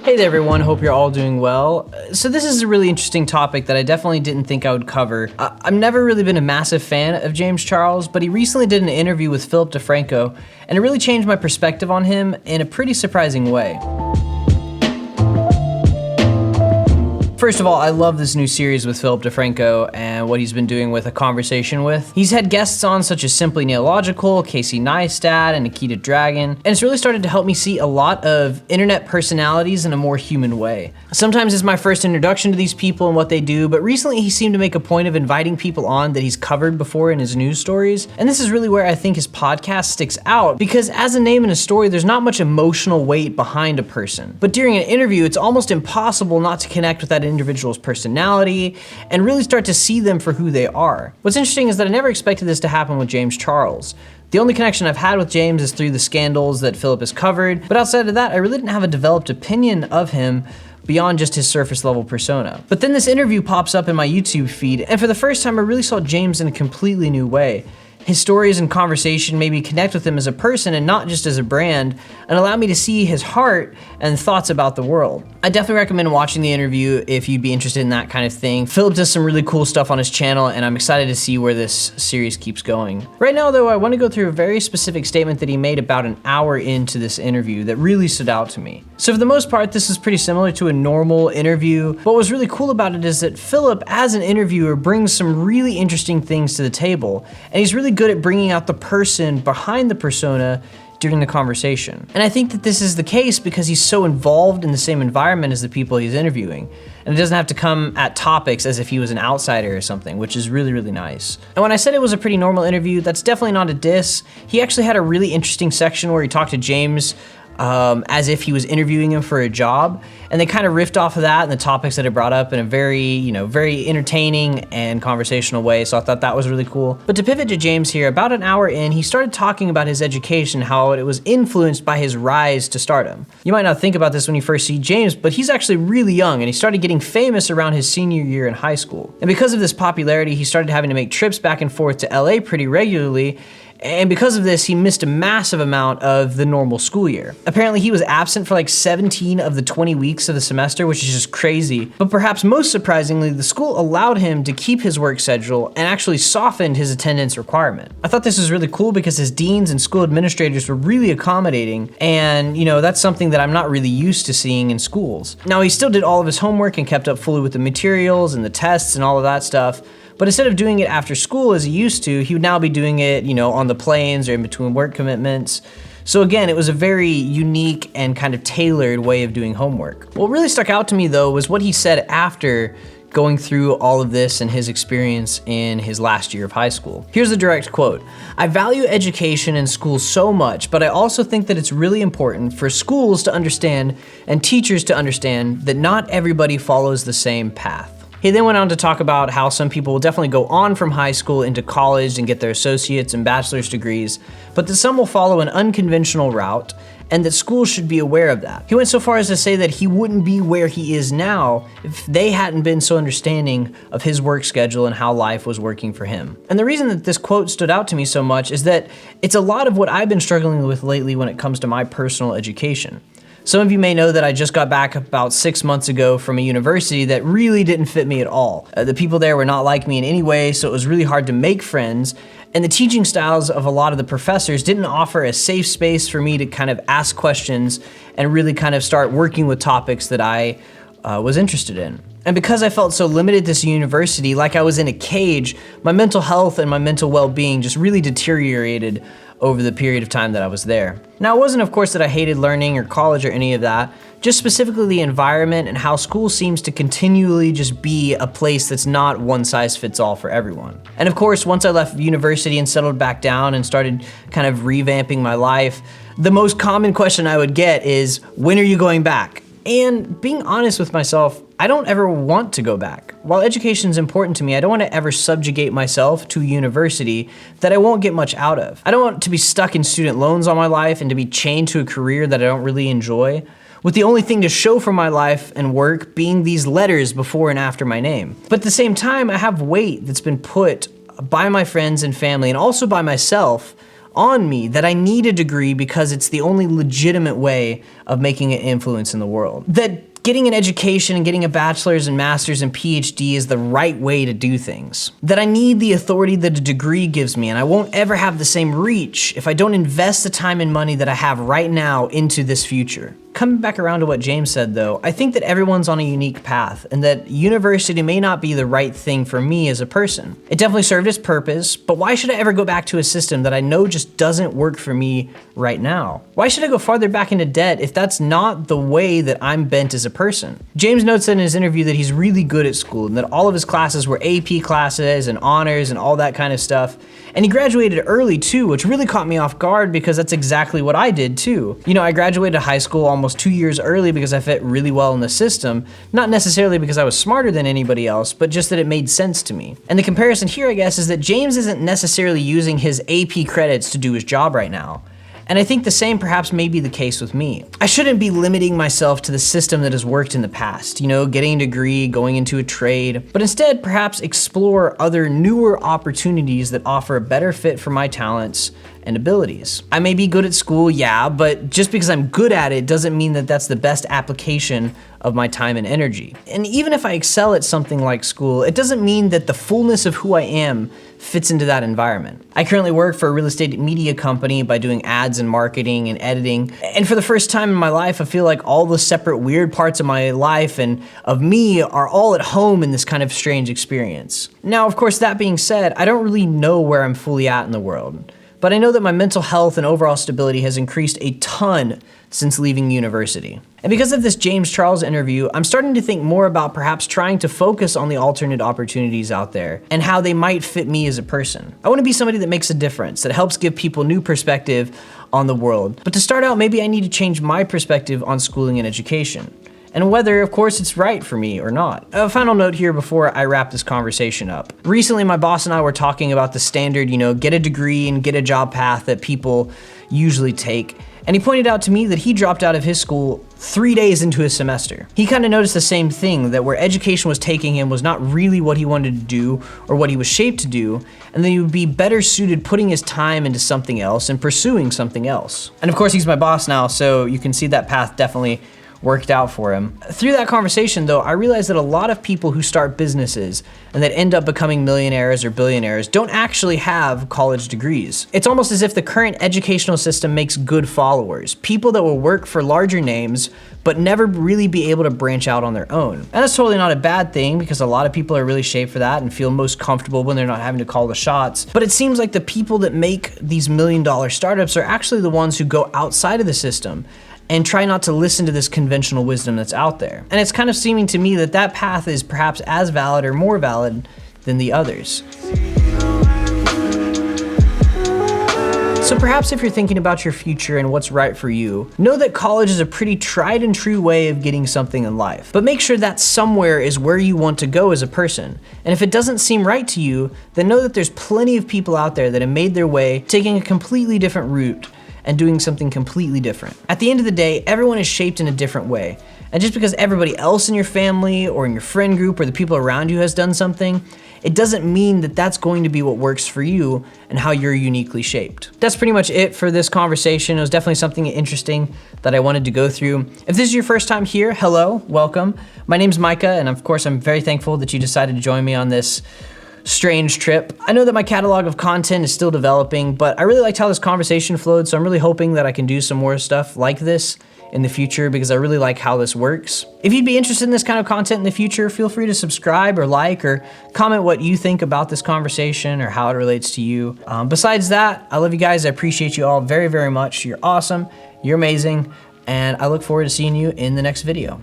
Hey there everyone, hope you're all doing well. So this is a really interesting topic that I definitely didn't think I would cover. I've never really been a massive fan of James Charles, but he recently did an interview with Philip DeFranco, and it really changed my perspective on him in a pretty surprising way. First of all, I love this new series with Philip DeFranco and what he's been doing with A Conversation With. He's had guests on such as Simply Nailogical, Casey Neistat, and Nikita Dragon, and it's really started to help me see a lot of internet personalities in a more human way. Sometimes it's my first introduction to these people and what they do, but recently he seemed to make a point of inviting people on that he's covered before in his news stories, and this is really where I think his podcast sticks out, because as a name in a story, there's not much emotional weight behind a person. But during an interview, it's almost impossible not to connect with that individual's personality and really start to see them for who they are. What's interesting is that I never expected this to happen with James Charles. The only connection I've had with James is through the scandals that Philip has covered, but outside of that, I really didn't have a developed opinion of him beyond just his surface level persona. But then this interview pops up in my YouTube feed, and for the first time I really saw James in a completely new way. His stories and conversation made me connect with him as a person and not just as a brand, and allowed me to see his heart and thoughts about the world. I definitely recommend watching the interview if you'd be interested in that kind of thing. Philip does some really cool stuff on his channel, and I'm excited to see where this series keeps going. Right now though, I want to go through a very specific statement that he made about an hour into this interview that really stood out to me. So for the most part, this is pretty similar to a normal interview. What was really cool about it is that Philip, as an interviewer, brings some really interesting things to the table, and he's really good at bringing out the person behind the persona during the conversation. And I think that this is the case because he's so involved in the same environment as the people he's interviewing. And it doesn't have to come at topics as if he was an outsider or something, which is really, really nice. And when I said it was a pretty normal interview, that's definitely not a diss. He actually had a really interesting section where he talked to James as if he was interviewing him for a job. And they kind of riffed off of that and the topics that it brought up in a very, very entertaining and conversational way. So I thought that was really cool. But to pivot to James here, about an hour in, he started talking about his education, how it was influenced by his rise to stardom. You might not think about this when you first see James, but he's actually really young and he started getting famous around his senior year in high school. And because of this popularity, he started having to make trips back and forth to LA pretty regularly. And because of this, he missed a massive amount of the normal school year. Apparently, he was absent for like 17 of the 20 weeks of the semester, which is just crazy. But perhaps most surprisingly, the school allowed him to keep his work schedule and actually softened his attendance requirement. I thought this was really cool because his deans and school administrators were really accommodating, and that's something that I'm not really used to seeing in schools. Now, he still did all of his homework and kept up fully with the materials and the tests and all of that stuff. But instead of doing it after school as he used to, he would now be doing it, on the planes or in between work commitments. So again, it was a very unique and kind of tailored way of doing homework. What really stuck out to me though was what he said after going through all of this and his experience in his last year of high school. Here's the direct quote. "I value education in schools so much, but I also think that it's really important for schools to understand and teachers to understand that not everybody follows the same path." He then went on to talk about how some people will definitely go on from high school into college and get their associate's and bachelor's degrees, but that some will follow an unconventional route, and that schools should be aware of that. He went so far as to say that he wouldn't be where he is now if they hadn't been so understanding of his work schedule and how life was working for him. And the reason that this quote stood out to me so much is that it's a lot of what I've been struggling with lately when it comes to my personal education. Some of you may know that I just got back about 6 months ago from a university that really didn't fit me at all. The people there were not like me in any way, so it was really hard to make friends, and the teaching styles of a lot of the professors didn't offer a safe space for me to kind of ask questions and really kind of start working with topics that I was interested in. And because I felt so limited at this university, like I was in a cage, my mental health and my mental well-being just really deteriorated over the period of time that I was there. Now, it wasn't, of course, that I hated learning or college or any of that, just specifically the environment and how school seems to continually just be a place that's not one size fits all for everyone. And of course, once I left university and settled back down and started kind of revamping my life, the most common question I would get is, when are you going back? And being honest with myself, I don't ever want to go back. While education is important to me, I don't want to ever subjugate myself to a university that I won't get much out of. I don't want to be stuck in student loans all my life and to be chained to a career that I don't really enjoy, with the only thing to show for my life and work being these letters before and after my name. But at the same time, I have weight that's been put by my friends and family and also by myself on me that I need a degree because it's the only legitimate way of making an influence in the world. That getting an education and getting a bachelor's and master's and PhD is the right way to do things. That I need the authority that a degree gives me, and I won't ever have the same reach if I don't invest the time and money that I have right now into this future. Coming back around to what James said though, I think that everyone's on a unique path and that university may not be the right thing for me as a person. It definitely served its purpose, but why should I ever go back to a system that I know just doesn't work for me right now? Why should I go farther back into debt if that's not the way that I'm bent as a person? James notes in his interview that he's really good at school and that all of his classes were AP classes and honors and all that kind of stuff. And he graduated early too, which really caught me off guard because that's exactly what I did too. You know, I graduated high school almost 2 years early because I fit really well in the system, not necessarily because I was smarter than anybody else, but just that it made sense to me. And the comparison here, I guess, is that James isn't necessarily using his AP credits to do his job right now. And I think the same perhaps may be the case with me. I shouldn't be limiting myself to the system that has worked in the past, you know, getting a degree, going into a trade, but instead perhaps explore other newer opportunities that offer a better fit for my talents and abilities. I may be good at school, yeah, but just because I'm good at it doesn't mean that that's the best application of my time and energy. And even if I excel at something like school, it doesn't mean that the fullness of who I am fits into that environment. I currently work for a real estate media company by doing ads and marketing and editing. And for the first time in my life, I feel like all the separate weird parts of my life and of me are all at home in this kind of strange experience. Now, of course, that being said, I don't really know where I'm fully at in the world. But I know that my mental health and overall stability has increased a ton since leaving university. And because of this James Charles interview, I'm starting to think more about perhaps trying to focus on the alternate opportunities out there and how they might fit me as a person. I want to be somebody that makes a difference, that helps give people new perspective on the world. But to start out, maybe I need to change my perspective on schooling and education. And whether, of course, it's right for me or not. A final note here before I wrap this conversation up. Recently, my boss and I were talking about the standard, get a degree and get a job path that people usually take. And he pointed out to me that he dropped out of his school 3 days into his semester. He kind of noticed the same thing, that where education was taking him was not really what he wanted to do or what he was shaped to do, and that he would be better suited putting his time into something else and pursuing something else. And of course, he's my boss now, so you can see that path definitely worked out for him. Through that conversation though, I realized that a lot of people who start businesses and that end up becoming millionaires or billionaires don't actually have college degrees. It's almost as if the current educational system makes good followers, people that will work for larger names but never really be able to branch out on their own. And that's totally not a bad thing because a lot of people are really shaped for that and feel most comfortable when they're not having to call the shots. But it seems like the people that make these $1 million startups are actually the ones who go outside of the system and try not to listen to this conventional wisdom that's out there. And it's kind of seeming to me that that path is perhaps as valid or more valid than the others. So perhaps if you're thinking about your future and what's right for you, know that college is a pretty tried and true way of getting something in life. But make sure that somewhere is where you want to go as a person. And if it doesn't seem right to you, then know that there's plenty of people out there that have made their way taking a completely different route and doing something completely different. At the end of the day, everyone is shaped in a different way. And just because everybody else in your family or in your friend group or the people around you has done something, it doesn't mean that that's going to be what works for you and how you're uniquely shaped. That's pretty much it for this conversation. It was definitely something interesting that I wanted to go through. If this is your first time here, hello, welcome. My name's Micah, and of course, I'm very thankful that you decided to join me on this strange trip. I know that my catalog of content is still developing, but I really liked how this conversation flowed, so I'm really hoping that I can do some more stuff like this in the future because I really like how this works. If you'd be interested in this kind of content in the future, feel free to subscribe or like or comment what you think about this conversation or how it relates to you. Besides that, I love you guys. I appreciate you all very, very much. You're awesome. You're amazing. And I look forward to seeing you in the next video.